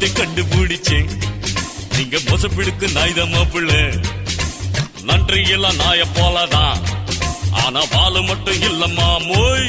பார்த்து கண்டுபிடிச்சேன். நீங்க மொசப்பிடுக்கு நாய்தான் மாப்பிள்ள. நன்றி எல்லாம் நாய போலதான், ஆனா பாலு மட்டும் இல்லம்மா மோய்.